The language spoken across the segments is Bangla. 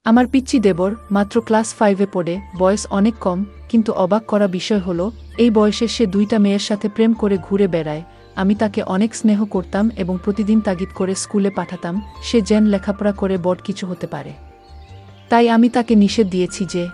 আমার পিচ্চি দেবর মাত্র ক্লাস 5-এ পড়ে, বয়স অনেক কম, কিন্তু অবাক করা বিষয় হলো এই বয়সে সে 2টা মেয়ের সাথে প্রেম করে ঘুরে বেড়ায়। আমি তাকে অনেক স্নেহ করতাম এবং প্রতিদিন তাগিদ করে স্কুলে পাঠাতাম সে যেন লেখাপড়া করে বড় কিছু হতে পারে। তাই আমি তাকে নিষেধ দিয়েছি যে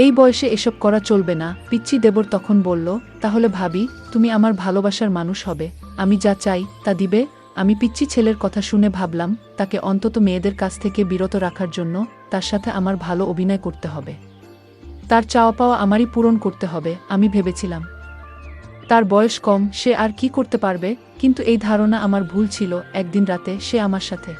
এই বয়সে এসব করা চলবে না। পিচ্চি দেবর তখন বলল, তাহলে ভাবি তুমি আমার ভালোবাসার মানুষ হবে, আমি যা চাই তা দিবে? আমি পিচ্চি ছেলের কথা শুনে ভাবলাম তাকে অন্তত মেয়েদের কাছ থেকে বিরত রাখার জন্য তার সাথে আমার ভালো অভিনয় করতে হবে, তার চাওয়া পাওয়া আমারই পূরণ করতে হবে। আমি ভেবেছিলাম তার বয়স কম, সে আর কি করতে পারবে, কিন্তু এই ধারণা আমার ভুল ছিল। একদিন রাতে সে আমার সাথে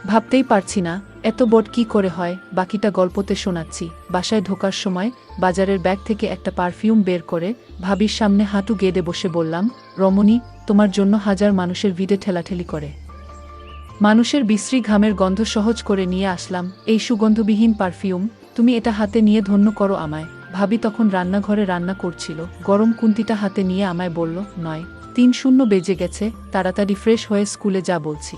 ভাবতেই পারছি না এত বড় কি করে হয়, বাকিটা গল্পতে শোনাচ্ছি। বাসায় ঢোকার সময় বাজারের ব্যাগ থেকে একটা পারফিউম বের করে ভাবির সামনে হাঁটু গেড়ে বসে বললাম, রমণী, তোমার জন্য হাজার মানুষের ভিড়ে ঠেলাঠেলি করে মানুষের বিশ্রী ঘামের গন্ধ সহজ করে নিয়ে আসলাম এই সুগন্ধবিহীন পারফিউম, তুমি এটা হাতে নিয়ে ধন্য করো আমায়। ভাবি তখন রান্নাঘরে রান্না করছিল, গরম কুন্তিটা হাতে নিয়ে আমায় বলল, 9:03 বেজে গেছে, তাড়াতাড়ি ফ্রেশ হয়ে স্কুলে যা বলছি।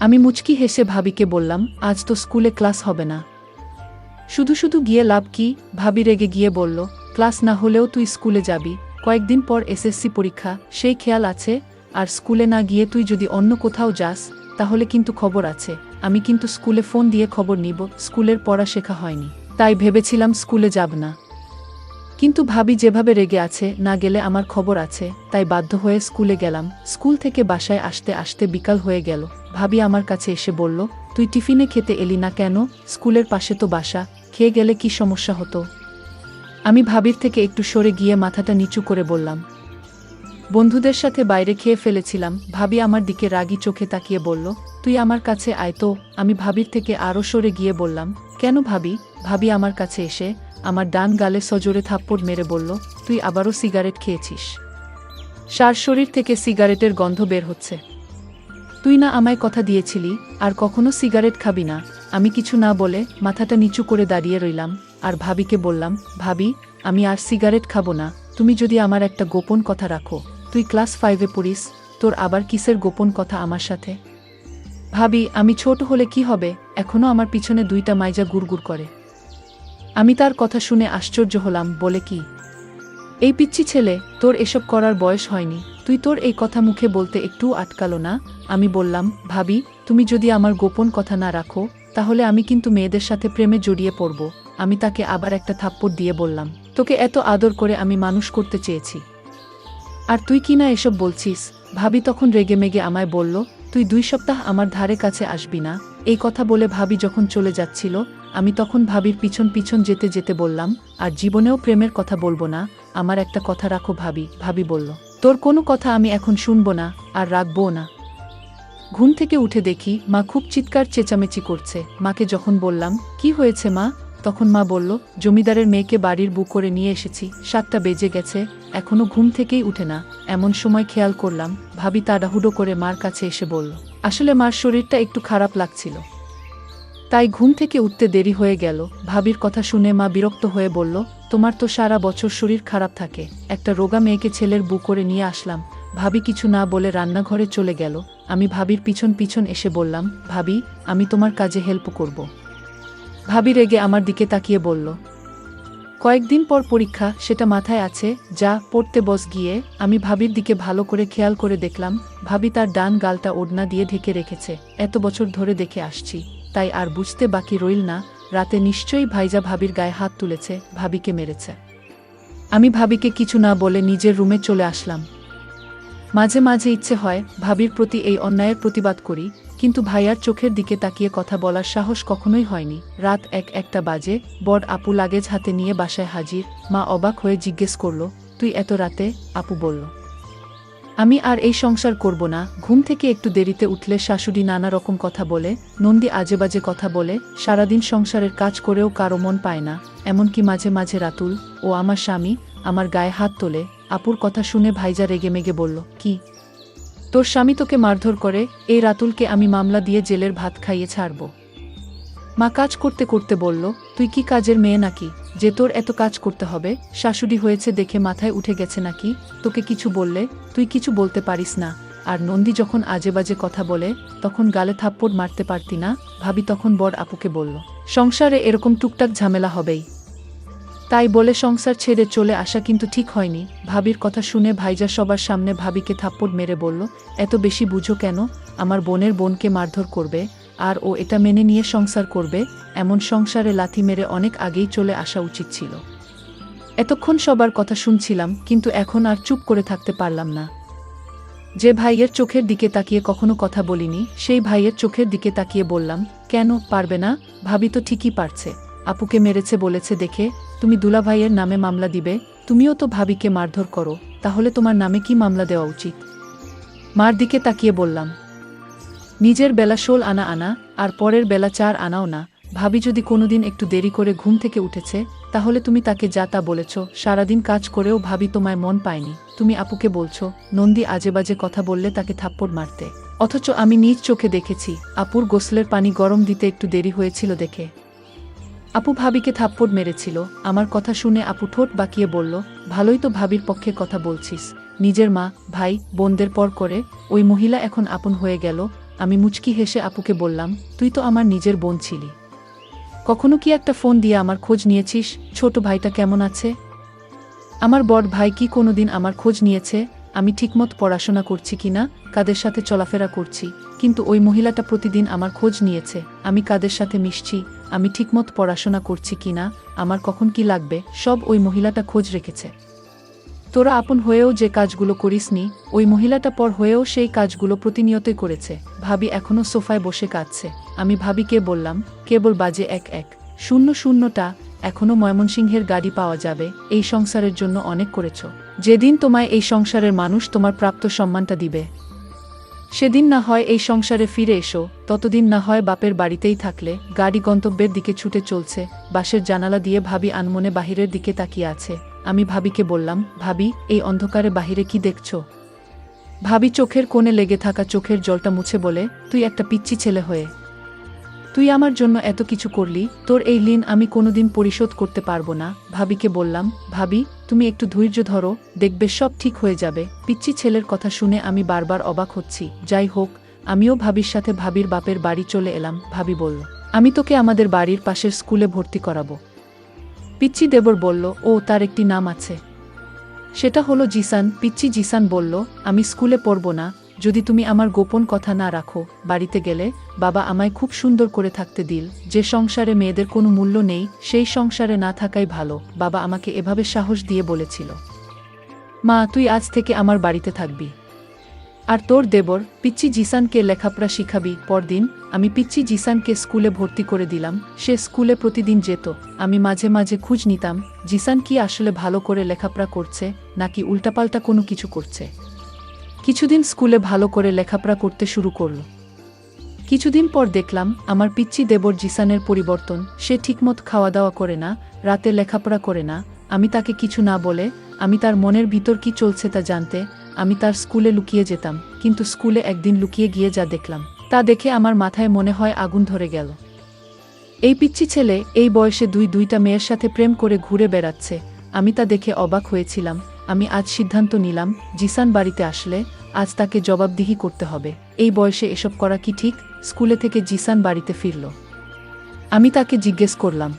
আমি মুচকি হেসে ভাবিকে বললাম, আজ তো স্কুলে ক্লাস হবে না। শুধু শুধু গিয়ে লাভ কি? ভাবি রেগে গিয়ে বলল, ক্লাস না হলেও তুই স্কুলে যাবি, কয়েকদিন পর এসএসসি পরীক্ষা, সেই খেয়াল আছে? আর স্কুলে না গিয়ে তুই যদি অন্য কোথাও যাস তাহলে কিন্তু খবর আছে। আমি কিন্তু স্কুলে ফোন দিয়ে খবর নিব, স্কুলের পড়া শেখা হয়নি, তাই ভেবেছিলাম স্কুলে যাব না। কিন্তু ভাবি যেভাবে রেগে আছে, না গেলে আমার খবর আছে, তাই বাধ্য হয়ে স্কুলে গেলাম। স্কুল থেকে বাসায় আসতে আসতে বিকাল হয়ে গেল। ভাবি আমার কাছে এসে বলল, তুই টিফিনে খেতে এলি না কেন? স্কুলের পাশে তো বাসা, খেয়ে গেলে কি সমস্যা হতো? আমি ভাবির থেকে একটু সরে গিয়ে মাথাটা নিচু করে বললাম, বন্ধুদের সাথে বাইরে খেয়ে ফেলেছিলাম। ভাবি আমার দিকে রাগী চোখে তাকিয়ে বলল, তুই আমার কাছে আয় তো। আমি ভাবির থেকে আরও সরে গিয়ে বললাম, কেন ভাবি? ভাবি আমার কাছে এসে আমার ডান গালে সজোরে থাপ্পড় মেরে বলল, তুই আবারও সিগারেট খেয়েছিস, সার শরীর থেকে সিগারেটের গন্ধ বের হচ্ছে। তুই না আমায় কথা দিয়েছিলি আর কখনো সিগারেট খাবি না? আমি কিছু না বলে মাথাটা নিচু করে দাঁড়িয়ে রইলাম আর ভাবিকে বললাম, ভাবি, আমি আর সিগারেট খাবো না, তুমি যদি আমার একটা গোপন কথা রাখো। তুই ক্লাস 5-এ পড়িস, তোর আবার কিসের গোপন কথা আমার সাথে? ভাবি, আমি ছোট হলে কি হবে, এখনো আমার পিছনে 2টা মাইজা গুড়গুড় করে। আমি তার কথা শুনে আশ্চর্য হলাম, বলে কি, এই পিচ্চি ছেলে, তোর এসব করার বয়স হয়নি, তুই তোর এই কথা মুখে বলতে একটু আটকালো না? আমি বললাম, ভাবি, তুমি যদি আমার গোপন কথা না রাখো তাহলে আমি কিন্তু মেয়েদের সাথে প্রেমে জড়িয়ে পড়ব। আমি তাকে আবার একটা থাপ্পড় দিয়ে বললাম, তোকে এত আদর করে আমি মানুষ করতে চেয়েছি, আর তুই কি না এসব বলছিস? ভাবি তখন রেগে মেগে আমায় বলল, তুই 2 সপ্তাহ আমার ধারে কাছে আসবি না। এই কথা বলে ভাবি যখন চলে যাচ্ছিল, আমি তখন ভাবির পিছন পিছন যেতে যেতে বললাম, আর জীবনেও প্রেমের কথা বলবো না, আমার একটা কথা রাখো ভাবি। ভাবি বলল, তোর কোনো কথা আমি এখন শুনবো না, আর রাখবো না। ঘুম থেকে উঠে দেখি মা খুব চিৎকার চেঁচামেচি করছে। মাকে যখন বললাম, কি হয়েছে মা, তখন মা বলল, জমিদারের মেয়েকে বাড়ির বুক করে নিয়ে এসেছি, 7টা বেজে গেছে, এখনো ঘুম থেকেই উঠে না। এমন সময় খেয়াল করলাম ভাবি তাড়াহুড়ো করে মার কাছে এসে বলল, আসলে মার শরীরটা একটু খারাপ লাগছিল, তাই ঘুম থেকে উঠতে দেরি হয়ে গেল। ভাবির কথা শুনে মা বিরক্ত হয়ে বলল, তোমার তো সারা বছর শরীর খারাপ থাকে, একটা রোগা মেয়েকে ছেলের বুক করে নিয়ে আসলাম। ভাবি কিছু না বলে রান্নাঘরে চলে গেল। আমি ভাবির পিছন পিছন এসে বললাম, ভাবি, আমি তোমার কাজে হেল্প করব। ভাবি রেগে আমার দিকে তাকিয়ে বলল, কয়েকদিন পর পরীক্ষা, সেটা মাথায় আছে, যা পড়তে বস গিয়ে। আমি ভাবির দিকে ভালো করে খেয়াল করে দেখলাম ভাবি তার ডান গালটা ওড়না দিয়ে ঢেকে রেখেছে। এত বছর ধরে দেখে আসছি, তাই আর বুঝতে বাকি রইল না, রাতে নিশ্চয়ই ভাইজা ভাবির গায়ে হাত তুলেছে, ভাবিকে মেরেছে। আমি ভাবিকে কিছু না বলে নিজের রুমে চলে আসলাম। মাঝে মাঝে ইচ্ছে হয় ভাবির প্রতি এই অন্যায়ের প্রতিবাদ করি, কিন্তু ভাইয়ার চোখের দিকে তাকিয়ে কথা বলার সাহস কখনোই হয়নি। রাত 1-1টা বাজে, বড় আপু লাগেজ হাতে নিয়ে বাসায় হাজির। মা অবাক হয়ে জিজ্ঞেস করল, তুই এত রাতে? আপু বলল, আমি আর এই সংসার করব না। ঘুম থেকে একটু দেরিতে উঠলে শাশুড়ি নানা রকম কথা বলে, নন্দী আজেবাজে কথা বলে, সারাদিন সংসারের কাজ করেও কারো মন পায় না, এমনকি মাঝে মাঝে রাতুল ও আমার স্বামী আমার গায়ে হাত তোলে। আপুর কথা শুনে ভাইজা রেগেমেগে বলল, কি, তোর স্বামী তোকে মারধর করে? এই রাতুলকে আমি মামলা দিয়ে জেলের ভাত খাইয়ে ছাড়ব। মা কাজ করতে করতে বলল, তুই কি কাজের মেয়ে নাকি যে তোর এত কাজ করতে হবে? শাশুড়ি হয়েছে দেখে মাথায় উঠে গেছে নাকি? তোকে কিছু বললে তুই কিছু বলতে পারিস না? আর নন্দী যখন আজেবাজে কথা বলে তখন গালে থাপ্পড় মারতে পারতি না? ভাবি তখন বড় আপুকে বলল, সংসারে এরকম টুকটাক ঝামেলা হবেই, তাই বলে সংসার ছেড়ে চলে আসা কিন্তু ঠিক হয়নি। ভাবির কথা শুনে ভাইজা সবার সামনে ভাবিকে থাপ্পড় মেরে বলল, এত বেশি বুঝো কেন? আমার বোনের বোনকে মারধর করবে আর ও এটা মেনে নিয়ে সংসার করবে? এমন সংসারে লাথি মেরে অনেক আগেই চলে আসা উচিত ছিল। এতক্ষণ সবার কথা শুনছিলাম, কিন্তু এখন আর চুপ করে থাকতে পারলাম না। যে ভাইয়ের চোখের দিকে তাকিয়ে কখনো কথা বলিনি, সেই ভাইয়ের চোখের দিকে তাকিয়ে বললাম, কেন পারবে না? ভাবি তো ঠিকই পারছে, আপুকে মেরেছে বলেছে দেখে তুমি দুলাভাইয়ের নামে মামলা দিবে? তুমিও তো ভাবিকে মারধর করো, তাহলে তোমার নামে কি মামলা দেওয়া উচিত? মার দিকে তাকিয়ে বললাম, নিজের বেলা 16 আনা আনা আর পরের বেলা 4 আনাও না। ভাবি যদি কোনোদিন একটু দেরি করে ঘুম থেকে উঠেছে তাহলে তুমি তাকে যা তা বলেছ। সারাদিন কাজ করেও ভাবি তোমায় মন পায়নি, তুমি আপুকে বলছো নন্দী আজেবাজে কথা বললে তাকে থাপ্পড় মারতে, অথচ আমি নিজ চোখে দেখেছি আপুর গোসলের পানি গরম দিতে একটু দেরি হয়েছিল দেখে আপু ভাবিকে থাপ্পড় মেরেছিল। আমার কথা শুনে আপু ঠোঁট বাঁকিয়ে বলল, ভালোই তো ভাবির পক্ষে কথা বলছিস, নিজের মা ভাই বোনদের পর করে ওই মহিলা এখন আপন হয়ে গেল। আমি মুচকি হেসে আপুকে বললাম, তুই তো আমার নিজের বোন ছিলি, কখনো কি একটা ফোন দিয়ে আমার খোঁজ নিয়েছিস ছোট ভাইটা কেমন আছে? আমার বড় ভাই কি কোনোদিন আমার খোঁজ নিয়েছে আমি ঠিকমত পড়াশোনা করছি কিনা, কাদের সাথে চলাফেরা করছি? কিন্তু ওই মহিলাটা প্রতিদিন আমার খোঁজ নিয়েছে আমি কাদের সাথে মিশছি, আমি ঠিকমত পড়াশোনা করছি কিনা, আমার কখন কি লাগবে সব ওই মহিলাটা খোঁজ রেখেছে। তোরা আপন হয়েও যে কাজগুলো করিসনি ওই মহিলাটা পর হয়েও সেই কাজগুলো প্রতিনিয়তই করেছে। ভাবি এখনো সোফায় বসে কাঁদছে। আমি ভাবিকে বললাম, কেবল বাজে 1-1-0-0টা, এখনো ময়মনসিংহের গাড়ি পাওয়া যাবে। এই সংসারের জন্য অনেক করেছ, যেদিন তোমায় এই সংসারের মানুষ তোমার প্রাপ্ত সম্মানটা দিবে সেদিন না হয় এই সংসারে ফিরে এসো, ততদিন না হয় বাপের বাড়িতেই থাকলে। গাড়ি গন্তব্যের দিকে ছুটে চলছে, বাসের জানালা দিয়ে ভাবি আনমনে বাহিরের দিকে তাকিয়ে আছে। আমি ভাবিকে বললাম, ভাবি এই অন্ধকারে বাহিরে কি দেখছো? ভাবি চোখের কোণে লেগে থাকা চোখের জলটা মুছে বলে, তুই একটা পিচ্চি ছেলে হয়ে তুই আমার জন্য এত কিছু করলি, তোর এই ঋণ আমি কোনোদিন পরিশোধ করতে পারবো না। ভাবিকে বললাম, ভাবি তুমি একটু ধৈর্য ধরো, দেখবে সব ঠিক হয়ে যাবে। পিচ্চি ছেলের কথা শুনে আমি বারবার অবাক হচ্ছি। যাই হোক, আমিও ভাবির সাথে ভাবির বাপের বাড়ি চলে এলাম। ভাবি বলল, আমি তোকে আমাদের বাড়ির পাশের স্কুলে ভর্তি করাবো। পিচ্চি দেবর বলল, ও তার একটি নাম আছে, সেটা হলো জিসান। পিচ্চি জিসান বলল, আমি স্কুলে পড়ব না যদি তুমি আমার গোপন কথা না রাখো। বাড়িতে গেলে বাবা আমায় খুব সুন্দর করে থাকতে দিল। যে সংসারে মেয়েদের কোনো মূল্য নেই সেই সংসারে না থাকাই ভালো, বাবা আমাকে এভাবে সাহস দিয়ে বলেছিল। মা তুই আজ থেকে আমার বাড়িতে থাকবি, আর তোর দেবর পিচ্চি জিসানকে লেখাপড়া শিখাবি। পরদিন আমি পিচ্চি জিসানকে স্কুলে ভর্তি করে দিলাম। সে স্কুলে প্রতিদিন যেত, আমি মাঝে মাঝে খোঁজ নিতাম জিসান কি আসলে ভালো করে লেখাপড়া করছে নাকি উল্টাপাল্টা কোনো কিছু করছে। কিছুদিন স্কুলে ভালো করে লেখাপড়া করতে শুরু করল। কিছুদিন পর দেখলাম আমার পিচ্চি দেবর জিসানের পরিবর্তন। সে ঠিকমত খাওয়া দাওয়া করে না, রাতে লেখাপড়া করে না। আমি তাকে কিছু না বলে, আমি তার মনের ভিতর কি চলছে তা জানতে আমি তার স্কুলে লুকিয়ে যেতাম। কিন্তু স্কুলে একদিন লুকিয়ে গিয়ে যা দেখলাম তা দেখে আমার মাথায় মনে হয় আগুন ধরে গেল। এই পিচ্চি ছেলে এই বয়সে দুইটা মেয়ের সাথে প্রেম করে ঘুরে বেড়াচ্ছে। আমি তা দেখে অবাক হয়েছিলাম। আমি আজ সিদ্ধান্ত নিলাম, জিসান বাড়িতে আসলে আজ তাকে জবাবদিহি করতে হবে। এই বয়সে এসব করা কি ঠিক? স্কুলে থেকে জিসান বাড়িতে ফিরল। আমি তাকে জিজ্ঞেস করলাম,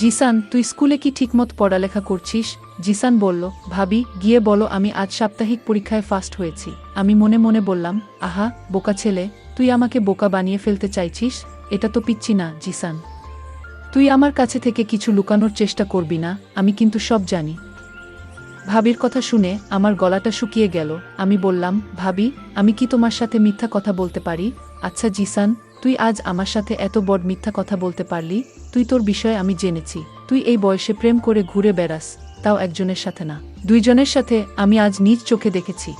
জিসান তুই স্কুলে কি ঠিকমত পড়ালেখা করছিস? জিসান বলল, ভাবি গিয়ে বলো আমি আজ সাপ্তাহিক পরীক্ষায় ফার্স্ট হয়েছি। আমি মনে মনে বললাম, আহা বোকা ছেলে, তুই আমাকে বোকা বানিয়ে ফেলতে চাইছিস? এটা তো পিচ্চি না জিসান, তুই আমার কাছে থেকে কিছু লুকানোর চেষ্টা করবি না, আমি কিন্তু সব জানি। ভাবির কথা শুনে আমার গলাটা শুকিয়ে গেল। আমি বললাম, ভাবি আমি কি তোমার সাথে মিথ্যা কথা বলতে পারি? আচ্ছা জিসান, তুই আজ আমার সাথে এত বড় মিথ্যা কথা বলতে পারলি? তুই তোর বিষয়ে আমি জেনেছি, তুই এই বয়সে প্রেম করে ঘুরে বেড়াস, তাও একজনের সাথে না, দুইজনের সাথে। আমি আজ নিজ চোখে দেখেছি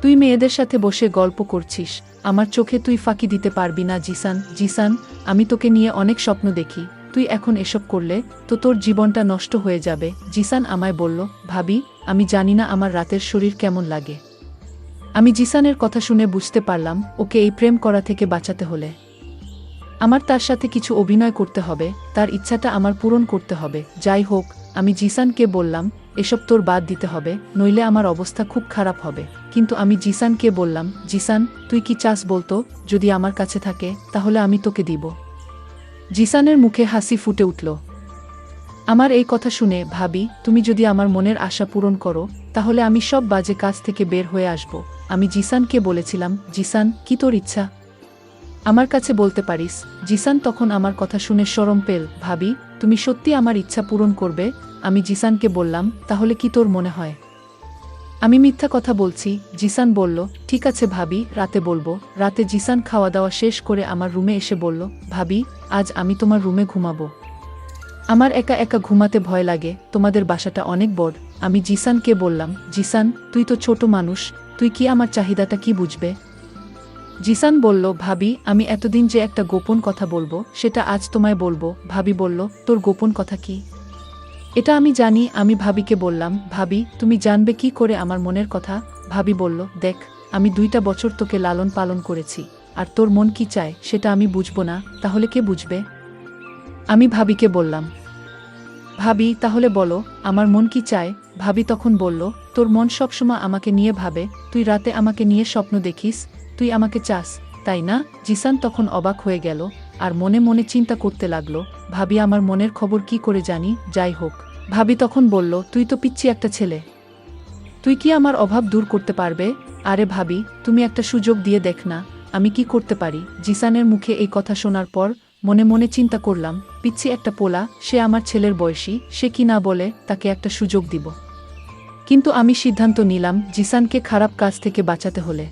তুই মেয়েদের সাথে বসে গল্প করছিস। আমার চোখে তুই ফাঁকি দিতে পারবি না জিসান। জিসান আমি তোকে নিয়ে অনেক স্বপ্ন দেখি, তুই এখন এসব করলে তো তোর জীবনটা নষ্ট হয়ে যাবে। জিসান আমায় বলল, ভাবি আমি জানি না আমার রাতের শরীর কেমন লাগে। আমি জিসানের কথা শুনে বুঝতে পারলাম ওকে এই প্রেম করা থেকে বাঁচাতে হলে আমার তার সাথে কিছু অভিনয় করতে হবে, তার ইচ্ছাটা আমার পূরণ করতে হবে। যাই হোক, আমি জিসানকে বললাম, এসব তোর বাদ দিতে হবে, নইলে আমার অবস্থা খুব খারাপ হবে। কিন্তু আমি জিসানকে বললাম, জিসান তুই কি চাস বলতো, যদি আমার কাছে থাকে তাহলে আমি তোকে দিব। জিসানের মুখে হাসি ফুটে উঠল। আমার এই কথা শুনে ভাবি, তুমি যদি আমার মনের আশা পূরণ করো তাহলে আমি সব বাজে কাজ থেকে বের হয়ে আসব। আমি জিসানকে বলেছিলাম, জিসান কি তোর ইচ্ছা আমার কাছে বলতে পারিস। জিসান তখন আমার কথা শুনে শরম পেল। ভাবি, তুমি সত্যি আমার ইচ্ছা পূরণ করবে? আমি জিসানকে বললাম, তাহলে কি তোর মনে হয় আমি মিথ্যা কথা বলছি? জিসান বলল, ঠিক আছে ভাবি, রাতে বলবো। রাতে জিসান খাওয়া দাওয়া শেষ করে আমার রুমে এসে বলল, ভাবি আজ আমি তোমার রুমে ঘুমাবো। আমার একা একা ঘুমাতে ভয় লাগে, তোমাদের বাসাটা অনেক বড়। আমি জিসানকে বললাম, জিসান তুই তো ছোট মানুষ, তুই কি আমার চাহিদাটা কি বুঝবে? জিসান বলল, ভাবি আমি এতদিন যে একটা গোপন কথা বলবো সেটা আজ তোমায় বলবো। ভাবি বলল, তোর গোপন কথা কি? এটা আমি জানি। আমি ভাবিকে বললাম, ভাবি তুমি জানবে কি করে আমার মনের কথা? ভাবি বলল, দেখ আমি 2টা বছর তোকে লালন পালন করেছি, আর তোর মন কি চায় সেটা আমি বুঝবো না, তাহলে কে বুঝবে? আমি ভাবিকে বললাম, ভাবি তাহলে বলো আমার মন কি চায়? ভাবি তখন বলল, তোর মন সবসময় আমাকে নিয়ে ভাবে, তুই রাতে আমাকে নিয়ে স্বপ্ন দেখিস, তুই আমাকে চাস, তাই না? জিসান তখন অবাক হয়ে গেল আর মনে মনে চিন্তা করতে লাগলো, ভাবি আমার মনের খবর কি করে জানি? যাই হোক। ভাবি তখন বলল, তুই তো পিচ্চি একটা ছেলে, তুই কি আমার অভাব দূর করতে পারবে? আরে ভাবি তুমি একটা সুযোগ দিয়ে দেখ না, আমি কি করতে পারি? জিসানের মুখে এই কথা শোনার পর মনে মনে চিন্তা করলাম, পিচ্ছি একটা পোলা, সে আমার ছেলের বয়সী, সে কি না বলে তাকে একটা সুযোগ দিব। কিন্তু আমি সিদ্ধান্ত নিলাম, জিসানকে খারাপ কাজ থেকে বাঁচাতে হলে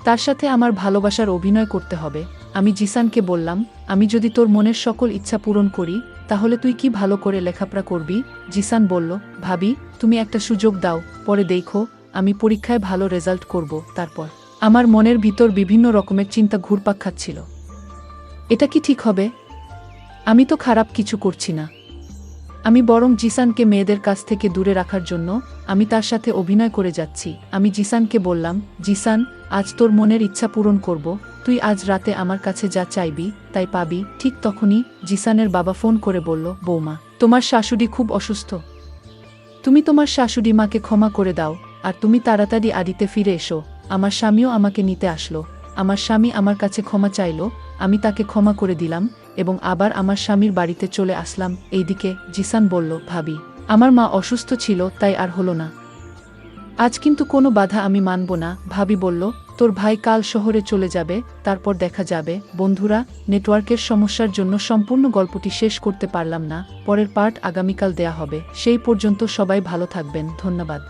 তার সাথে আমার ভালোবাসার অভিনয় করতে হবে। আমি জিসানকে বললাম, আমি যদি তোর মনের সকল ইচ্ছা পূরণ করি তাহলে তুই কি ভালো করে লেখাপড়া করবি? জিসান বলল, ভাবি তুমি একটা সুযোগ দাও, পরে দেখো আমি পরীক্ষায় ভালো রেজাল্ট করব। তারপর আমার মনের ভিতর বিভিন্ন রকমের চিন্তা ঘুরপাক খাচ্ছিল। এটা কি ঠিক হবে? আমি তো খারাপ কিছু করছি না। আমি বরং জিসানকে মেয়েদের কাছ থেকে দূরে রাখার জন্য আমি তার সাথে অভিনয় করে যাচ্ছি। আমি জিসানকে বললাম, জিসান আজ তোর মনের ইচ্ছা পূরণ করব, তুই আজ রাতে আমার কাছে যা চাইবি তাই পাবি। ঠিক তখনই জিসানের বাবা ফোন করে বলল, বৌমা তোমার শাশুড়ি খুব অসুস্থ, তুমি তোমার শাশুড়ি মাকে ক্ষমা করে দাও, আর তুমি তাড়াতাড়ি আদিতে ফিরে এসো। আমার স্বামীও আমাকে নিতে আসলো। আমার স্বামী আমার কাছে ক্ষমা চাইল, আমি তাকে ক্ষমা করে দিলাম এবং আবার আমার স্বামীর বাড়িতে চলে আসলাম। এইদিকে জিসান বলল, ভাবি আমার মা অসুস্থ ছিল তাই আর হলো না, আজ কিন্তু কোনো বাধা আমি মানব না। ভাবি বলল, তোর ভাই কাল শহরে চলে যাবে, তারপর দেখা যাবে। বন্ধুরা, নেটওয়ার্কের সমস্যার জন্য সম্পূর্ণ গল্পটি শেষ করতে পারলাম না, পরের পার্ট আগামীকাল দেয়া হবে। সেই পর্যন্ত সবাই ভালো থাকবেন, ধন্যবাদ।